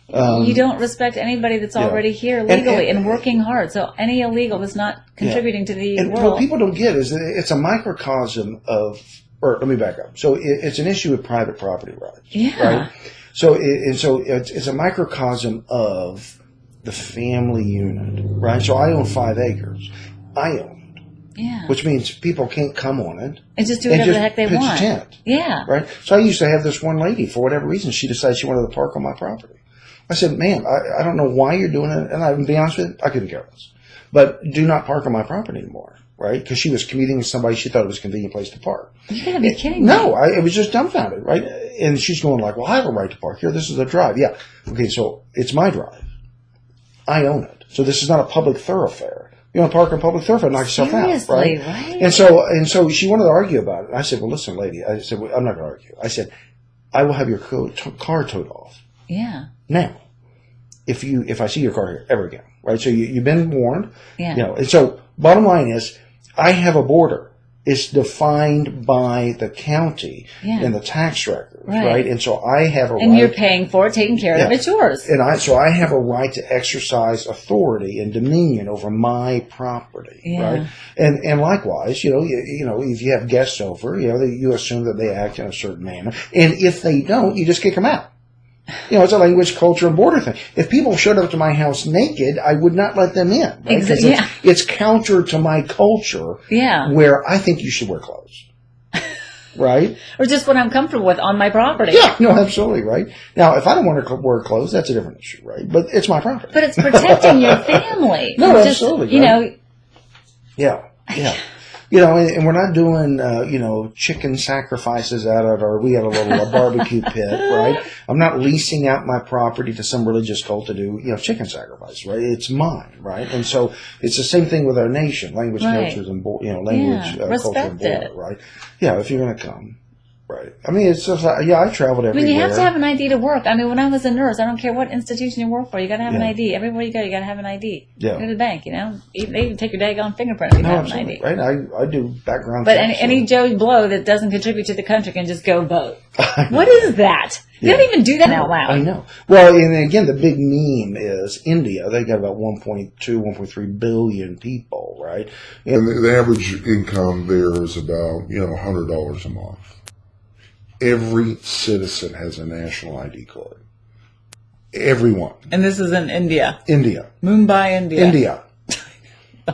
Speaker 2: You don't respect anybody that's already here legally and working hard. So any illegal that's not contributing to the world.
Speaker 1: What people don't get is that it's a microcosm of, or let me back up. So it's an issue with private property rights.
Speaker 2: Yeah.
Speaker 1: Right? So it's a microcosm of the family unit, right? So I own 5 acres. I own it.
Speaker 2: Yeah.
Speaker 1: Which means people can't come on it.
Speaker 2: And just do whatever the heck they
Speaker 1: pitch
Speaker 2: want.
Speaker 1: A tent.
Speaker 2: Yeah.
Speaker 1: Right? So I used to have this one lady, for whatever reason, she decided she wanted to park on my property. I said, ma'am, I don't know why you're doing it. And I, to be honest with you, I couldn't care less. But do not park on my property anymore. Right? Because she was commuting with somebody, she thought it was a convenient place to park.
Speaker 2: You gotta be kidding me.
Speaker 1: No, I was just dumbfounded, right? And she's going like, well, I have a right to park here. This is a drive. Yeah. Okay, so it's my drive. I own it. So this is not a public thoroughfare. You want to park on public thoroughphare, knock yourself out, right? And so she wanted to argue about it. I said, well, listen, lady. I said, well, I'm not going to argue. I said, I will have your car towed off.
Speaker 2: Yeah.
Speaker 1: Now, if I see your car here ever again, right? So you've been warned.
Speaker 2: Yeah.
Speaker 1: You know, and so bottom line is, I have a border. It's defined by the county and the tax records, right? And so I have a right.
Speaker 2: And you're paying for it, taking care of it. It's yours.
Speaker 1: And so I have a right to exercise authority and dominion over my property, right? And likewise, you know, if you have guests over, you assume that they act in a certain manner, and if they don't, you just kick them out. You know, it's a language, culture, and border thing. If people showed up to my house naked, I would not let them in. Right?
Speaker 2: Exactly.
Speaker 1: It's counter to my culture.
Speaker 2: Yeah.
Speaker 1: Where I think you should wear clothes. Right?
Speaker 2: Or just what I'm comfortable with on my property.
Speaker 1: Yeah, no, absolutely, right? Now, if I don't want to wear clothes, that's a different issue, right? But it's my property.
Speaker 2: But it's protecting your family.
Speaker 1: No, absolutely.
Speaker 2: You know.
Speaker 1: Yeah. You know, and we're not doing, chicken sacrifices we had a little barbecue pit, right? I'm not leasing out my property to some religious cult to do, chicken sacrifice, right? It's mine, right? And so it's the same thing with our nation, language, cultures, and, language, culture, and border, right? Yeah, if you're going to come. Right. I mean, it's just, I traveled everywhere.
Speaker 2: I mean, you have to have an ID to work. I mean, when I was a nurse, I don't care what institution you work for, you got to have an ID. Everywhere you go, you got to have an ID. Yeah. Go to the bank, They even take your daggone fingerprint if you have an ID.
Speaker 1: Right. I do background
Speaker 2: checks.
Speaker 1: But
Speaker 2: any Joe Blow that doesn't contribute to the country can just go vote. What is that? You don't even do that out loud.
Speaker 1: I know. Well, and again, the big meme is India. They got about 1.2, 1.3 billion people, right?
Speaker 3: And the average income there is about, $100 a month. Every citizen has a national ID card. Everyone.
Speaker 2: And this is in India.
Speaker 1: India.
Speaker 2: Mumbai, India.
Speaker 1: India.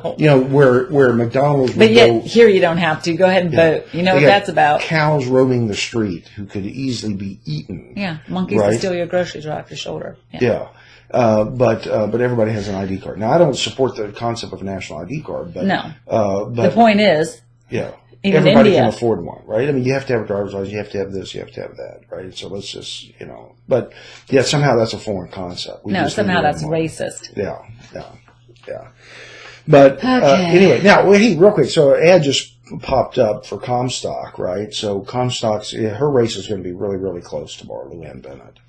Speaker 1: Where McDonald's.
Speaker 2: But yet here you don't have to. Go ahead and vote. You know what that's about.
Speaker 1: Cows roaming the street who could easily be eaten.
Speaker 2: Yeah, monkeys to steal your groceries right off your shoulder.
Speaker 1: Yeah. But everybody has an ID card. Now, I don't support the concept of a national ID card, but
Speaker 2: no.
Speaker 1: But
Speaker 2: the point is,
Speaker 1: even everybody
Speaker 2: India
Speaker 1: can afford one, right? I mean, you have to have a driver's license, you have to have this, you have to have that, right? So let's just, but somehow that's a foreign concept.
Speaker 2: Somehow that's racist.
Speaker 1: Yeah. But anyway, now, hey, real quick. So an ad just popped up for Comstock, right? So Comstock's, her race is going to be really, really close tomorrow, Luann Bennett.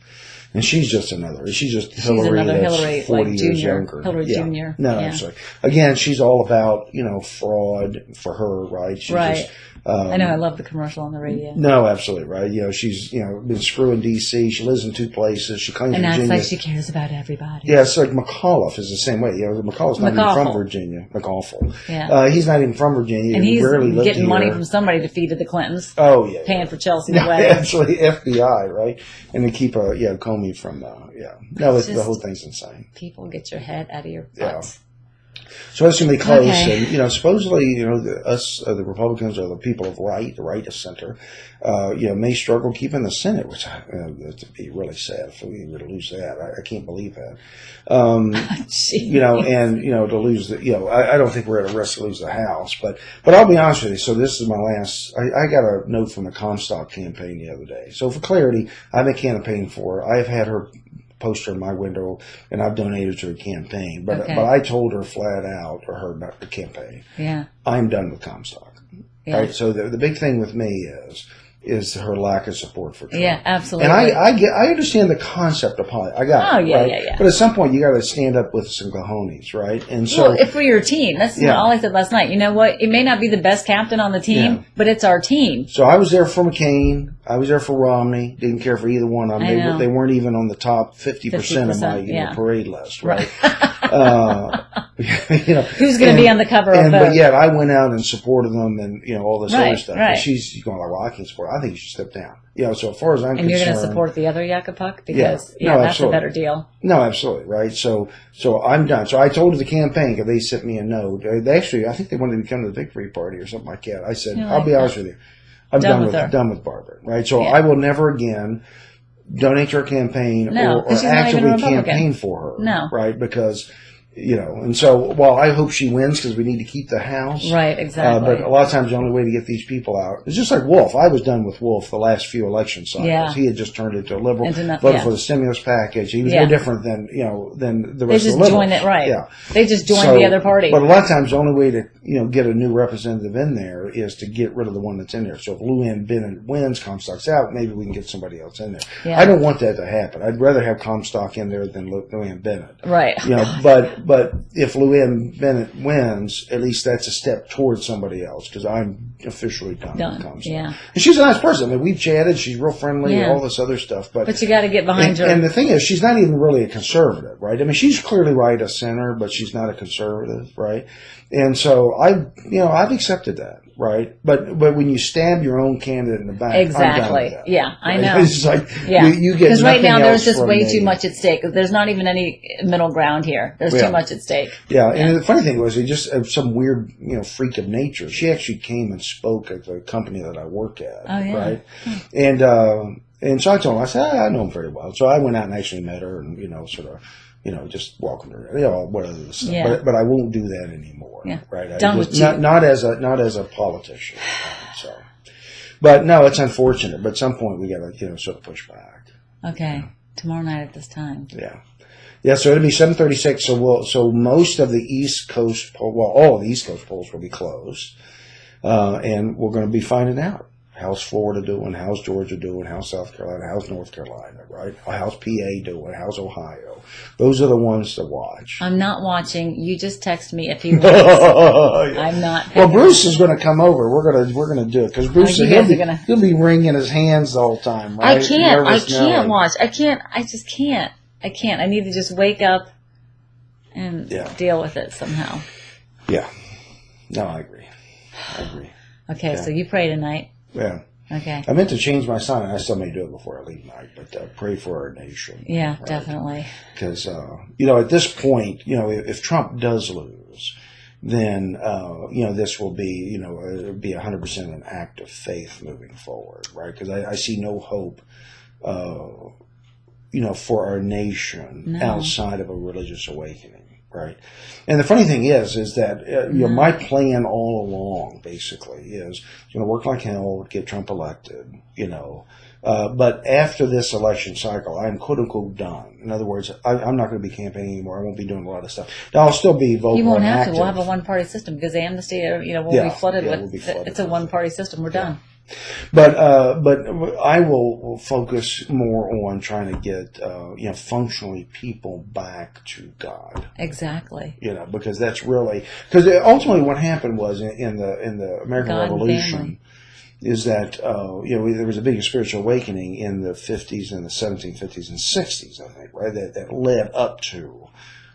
Speaker 1: And she's just Hillary. She's
Speaker 2: another Hillary,
Speaker 1: 40
Speaker 2: like
Speaker 1: years
Speaker 2: junior.
Speaker 1: younger.
Speaker 2: Hillary Jr.
Speaker 1: No, I'm sorry. Again, she's all about, fraud for her, right? She's
Speaker 2: right. I know. I love the commercial on the radio.
Speaker 1: No, absolutely, right? She's, been screwing D.C. She lives in 2 places. She claims
Speaker 2: Virginia.
Speaker 1: And
Speaker 2: acts like she cares about everybody.
Speaker 1: Yeah, it's like McAuliffe is the same way. McAuliffe's not even from Virginia. McAuliffe.
Speaker 2: Yeah.
Speaker 1: He's not even from Virginia.
Speaker 2: And he's
Speaker 1: rarely lived
Speaker 2: getting money
Speaker 1: here.
Speaker 2: from somebody to feed to the Clintons.
Speaker 1: Oh, yeah.
Speaker 2: Paying for Chelsea's
Speaker 1: no,
Speaker 2: wedding.
Speaker 1: Actually, FBI, right? And to keep Comey from, No, the whole thing's insane.
Speaker 2: People, get your head out of your butts.
Speaker 1: So it's going to be close, and supposedly, the Republicans or the people of right, the right of center, may struggle keeping the Senate, which would be really sad if we were to lose that. I can't believe that. And to lose the, I don't think we're at a risk to lose the House, but I'll be honest with you. So this is my last. I got a note from the Comstock campaign the other day. So for clarity, I've been campaigning for her. I've had her poster in my window, and I've donated to her campaign. But I told her flat out, or her not the campaign.
Speaker 2: Yeah,
Speaker 1: I'm done with Comstock. Yeah. Right. So the big thing with me is her lack of support for Trump.
Speaker 2: Yeah, absolutely.
Speaker 1: And I understand the concept of politics. I got it.
Speaker 2: Yeah,
Speaker 1: right?
Speaker 2: yeah.
Speaker 1: But at some point, you got to stand up with some cojones, right? And so,
Speaker 2: well, if we're your team, that's all I said last night. You know what? It may not be the best captain on the team, but it's our team.
Speaker 1: So I was there for McCain. I was there for Romney. Didn't care for either one of them. They weren't even on the top 50% of my parade list, right?
Speaker 2: Who's going to be on the cover of Vogue?
Speaker 1: But yet I went out and supported them and all this other stuff.
Speaker 2: Right.
Speaker 1: And she's going like, well, I can't support. I think you should step down. So as far as I'm concerned,
Speaker 2: and you're going to support the other Yakapuk because that's
Speaker 1: absolutely.
Speaker 2: a better deal.
Speaker 1: No, absolutely, right. So I'm done. So I told the campaign because they sent me a note. They actually, I think they wanted me to come to the victory party or something like that. I said, I'll be honest with you, I'm done with Barbara, right? So I will never again donate to her campaign or actively campaign for her, right? Because. And so while I hope she wins because we need to keep the House.
Speaker 2: Right, exactly.
Speaker 1: But a lot of times the only way to get these people out is just like Wolf. I was done with Wolf the last few election cycles. Yeah. He had just turned into a liberal, voted for the stimulus package. He was no different than the rest of the liberals.
Speaker 2: They just joined it, right. Yeah. They just joined the other party.
Speaker 1: But a lot of times the only way to, get a new representative in there is to get rid of the one that's in there. So if Lou Ann Bennett wins, Comstock's out, maybe we can get somebody else in there. Yeah. I don't want that to happen. I'd rather have Comstock in there than Lou Ann Bennett.
Speaker 2: Right.
Speaker 1: But if Lou Ann Bennett wins, at least that's a step towards somebody else because I'm officially done with Comstock. Yeah. And she's a nice person. I mean, we've chatted. She's real friendly, all this other stuff. But
Speaker 2: you got to get behind her.
Speaker 1: And the thing is, she's not even really a conservative, right? I mean, she's clearly right of center, but she's not a conservative, right? And so I've accepted that. Right, but when you stab your own candidate in the back,
Speaker 2: exactly.
Speaker 1: I'm done with that.
Speaker 2: Yeah, I know.
Speaker 1: It's like you get
Speaker 2: because right now there's just way
Speaker 1: me.
Speaker 2: too much at stake. There's not even any middle ground here. There's too much at stake.
Speaker 1: Yeah, and the funny thing was, it just some weird freak of nature. She actually came and spoke at the company that I work at. Oh, yeah. Right, and so I told her, I said, I know him very well. So I went out and actually met her, and sort of. Just welcome her, whatever stuff. Yeah. But I won't do that anymore. Yeah. Right.
Speaker 2: Done with you.
Speaker 1: Not as a politician. So, but no, it's unfortunate. But at some point we got to sort of push back.
Speaker 2: Okay. Tomorrow night at this time.
Speaker 1: Yeah. Yeah. So it'll be 7:36. So most of the East Coast all of the East Coast polls will be closed, and we're going to be finding out. How's Florida doing? How's Georgia doing? How's South Carolina? How's North Carolina? Right? How's PA doing? How's Ohio? Those are the ones to watch.
Speaker 2: I'm not watching. You just text me if he wins. I'm not.
Speaker 1: Well, Bruce is going to come over. We're going to do it because Bruce he'll be wringing his hands the whole time. Right?
Speaker 2: I can't watch. I just can't. I can't. I need to just wake up and deal with it somehow.
Speaker 1: Yeah. No, I agree.
Speaker 2: Okay, so you pray tonight.
Speaker 1: Yeah.
Speaker 2: Okay.
Speaker 1: I meant to change my sign. I still may do it before I leave tonight, but pray for our nation.
Speaker 2: Yeah, right? Definitely.
Speaker 1: Because, at this point, if Trump does lose, then, this will be, it'll be 100% an act of faith moving forward, right? Because I see no hope, for our nation outside of a religious awakening. Right. And the funny thing is that, my plan all along basically is going to work like hell, get Trump elected, but after this election cycle, I'm quote unquote done. In other words, I'm not going to be campaigning anymore. I won't be doing a lot of stuff. Now, I'll still be vocal.
Speaker 2: You won't have
Speaker 1: active.
Speaker 2: to. We'll have a one party system because the amnesty, we'll be flooded with, it's a one party system. We're done.
Speaker 1: But I will focus more on trying to get functionally people back to God.
Speaker 2: Exactly.
Speaker 1: Because that's really because ultimately what happened was in the American Revolution is that there was a big spiritual awakening in the 50s and the 1750s and 60s, I think, right? That led up to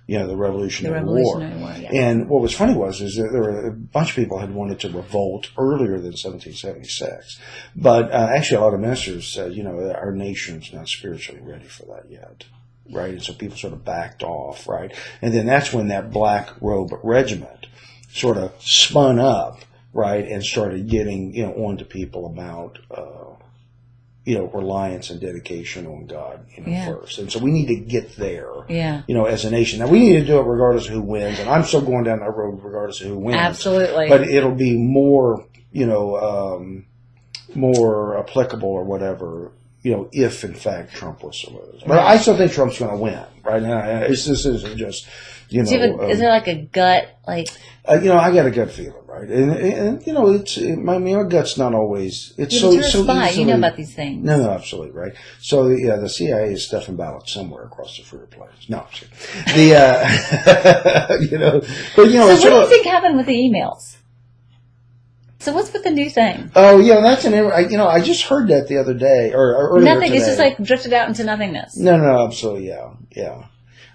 Speaker 1: the Revolutionary War. Yeah. And what was funny was that there were a bunch of people had wanted to revolt earlier than 1776. But actually a lot of ministers said, our nation's not spiritually ready for that yet. Right? And so people sort of backed off, right? And then that's when that Black Robe Regiment sort of spun up, right? And started getting, onto people about, reliance and dedication on God, first. And so we need to get there, as a nation. Now, we need to do it regardless of who wins. And I'm still going down that road regardless of who wins.
Speaker 2: Absolutely.
Speaker 1: But it'll be more, more applicable or whatever, if in fact Trump was to lose. But I still think Trump's going to win, right? Now, this isn't just,
Speaker 2: is there like a gut, like?
Speaker 1: I got a gut feeling, right? And my gut's not always. It's
Speaker 2: You're a
Speaker 1: so
Speaker 2: spy.
Speaker 1: easily,
Speaker 2: You know about these things.
Speaker 1: No, absolutely, right? So the CIA is stuffing ballots somewhere across the freeway plains. No, I'm kidding. But
Speaker 2: So what do you think happened with the emails? So what's with the new thing?
Speaker 1: Oh yeah, that's I just heard that the other day or earlier
Speaker 2: Nothing.
Speaker 1: today.
Speaker 2: It's just like drifted out into nothingness.
Speaker 1: No, absolutely, yeah.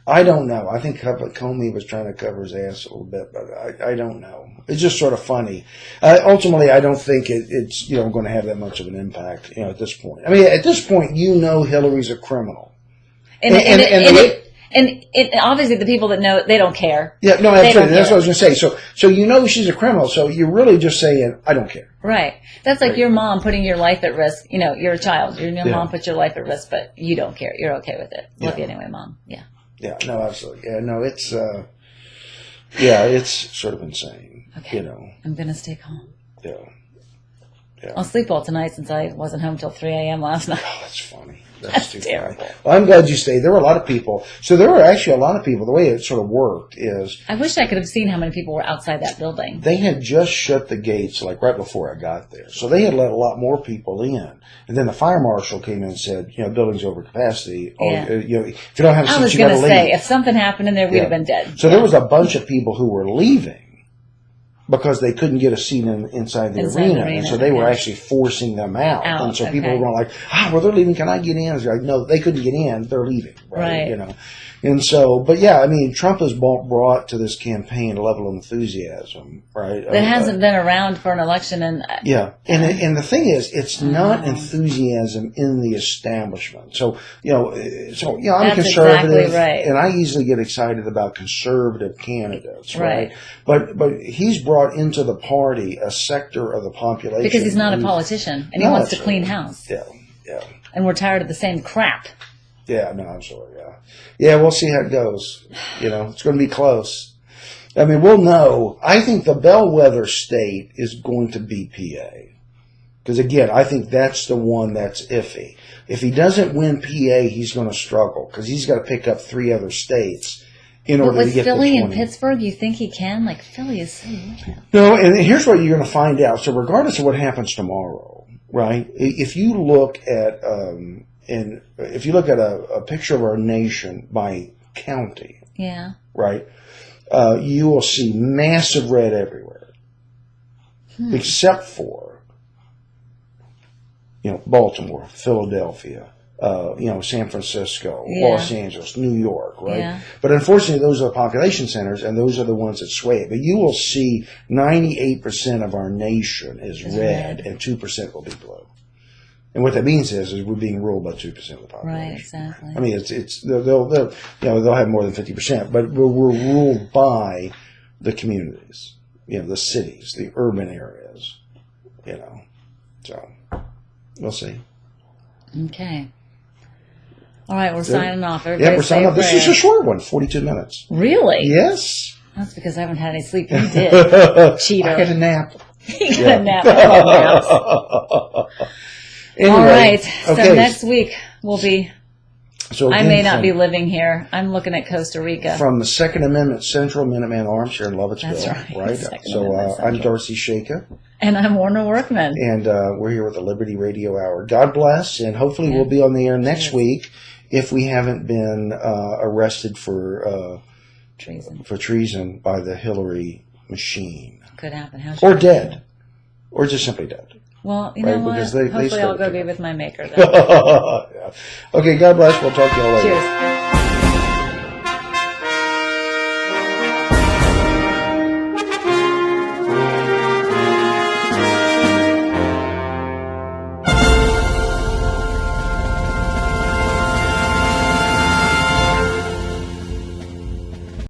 Speaker 1: I don't know. I think Comey was trying to cover his ass a little bit, but I don't know. It's just sort of funny. Ultimately, I don't think it's going to have that much of an impact. At this point. I mean, at this point, Hillary's a criminal,
Speaker 2: And obviously the people that know it, they don't care.
Speaker 1: Yeah, no, absolutely. That's what I was going to say. So she's a criminal. So you're really just saying, I don't care.
Speaker 2: Right. That's like your mom putting your life at risk. You're a child. Your mom put your life at risk, but you don't care. You're okay with it. Love you anyway, Mom. Yeah.
Speaker 1: Yeah, no, absolutely. Yeah, no, it's sort of insane.
Speaker 2: Okay. I'm going to stay calm.
Speaker 1: Yeah.
Speaker 2: I'll sleep all tonight since I wasn't home till 3 a.m. last night.
Speaker 1: Oh, that's funny.
Speaker 2: That's terrible.
Speaker 1: Funny. Well, I'm glad you stayed. There were a lot of people. So there were actually a lot of people. The way it sort of worked is...
Speaker 2: I wish I could have seen how many people were outside that building.
Speaker 1: They had just shut the gates like right before I got there. So they had let a lot more people in. And then the fire marshal came in and said, building's over capacity.
Speaker 2: Yeah.
Speaker 1: If you don't have a seat,
Speaker 2: I was
Speaker 1: going to
Speaker 2: say, if something happened in there, we'd have been dead.
Speaker 1: So there was a bunch of people who were leaving because they couldn't get a seat inside the arena. And so they were actually forcing them out. And so people were going like, they're leaving. Can I get in? It's like, no, they couldn't get in. They're leaving. Right. And so, but yeah, I mean, Trump has brought to this campaign a level of enthusiasm, right?
Speaker 2: That hasn't been around for an election. And
Speaker 1: the thing is, it's not enthusiasm in the establishment. So, I'm
Speaker 2: That's
Speaker 1: conservative,
Speaker 2: exactly right.
Speaker 1: and I easily get excited about conservative candidates, right? But he's brought into the party a sector of the population
Speaker 2: because he's not a politician, and he wants to clean house.
Speaker 1: Yeah.
Speaker 2: And we're tired of the same crap.
Speaker 1: Yeah, no, absolutely, yeah, we'll see how it goes. It's going to be close. I mean, we'll know. I think the bellwether state is going to be PA. Because, again, I think that's the one that's iffy. If he doesn't win PA, he's going to struggle because he's got to pick up 3 other states in order to get
Speaker 2: Philly
Speaker 1: the 20.
Speaker 2: and Pittsburgh, you think he can? Like, Philly is so low.
Speaker 1: No, and here's what you're going to find out. So regardless of what happens tomorrow, right, if you look at... And if you look at a picture of our nation by county, right, you will see massive red everywhere, except for, Baltimore, Philadelphia, San Francisco, Los Angeles, New York, right? Yeah. But unfortunately, those are the population centers, and those are the ones that sway it. But you will see 98% of our nation is red, and 2% will be blue. And what that means is we're being ruled by 2% of the population.
Speaker 2: Right, exactly.
Speaker 1: I mean, they'll have more than 50%, but we're ruled by the communities, the cities, the urban areas, So we'll see.
Speaker 2: Okay. All right, we're signing off. Everybody
Speaker 1: we're signing off. This is a short one, 42 minutes.
Speaker 2: Really?
Speaker 1: Yes.
Speaker 2: That's because I haven't had any sleep. You did, cheater.
Speaker 1: I had a nap.
Speaker 2: You got a nap. I love naps. Anyway, all right. So next week we'll be. So I may not be living here. I'm looking at Costa Rica.
Speaker 1: From the Second Amendment Central Minuteman Arms here in Lovettsville.
Speaker 2: That's right.
Speaker 1: So I'm Darcy Shaka.
Speaker 2: And I'm Warner Workman.
Speaker 1: And we're here with the Liberty Radio Hour. God bless, and hopefully we'll be on the air next week if we haven't been arrested for treason by the Hillary machine.
Speaker 2: Could happen.
Speaker 1: Or dead. Or just simply dead.
Speaker 2: Well, you know what? Hopefully I'll go be with my maker then.
Speaker 1: Okay, God bless. We'll talk to you all later.
Speaker 2: Cheers.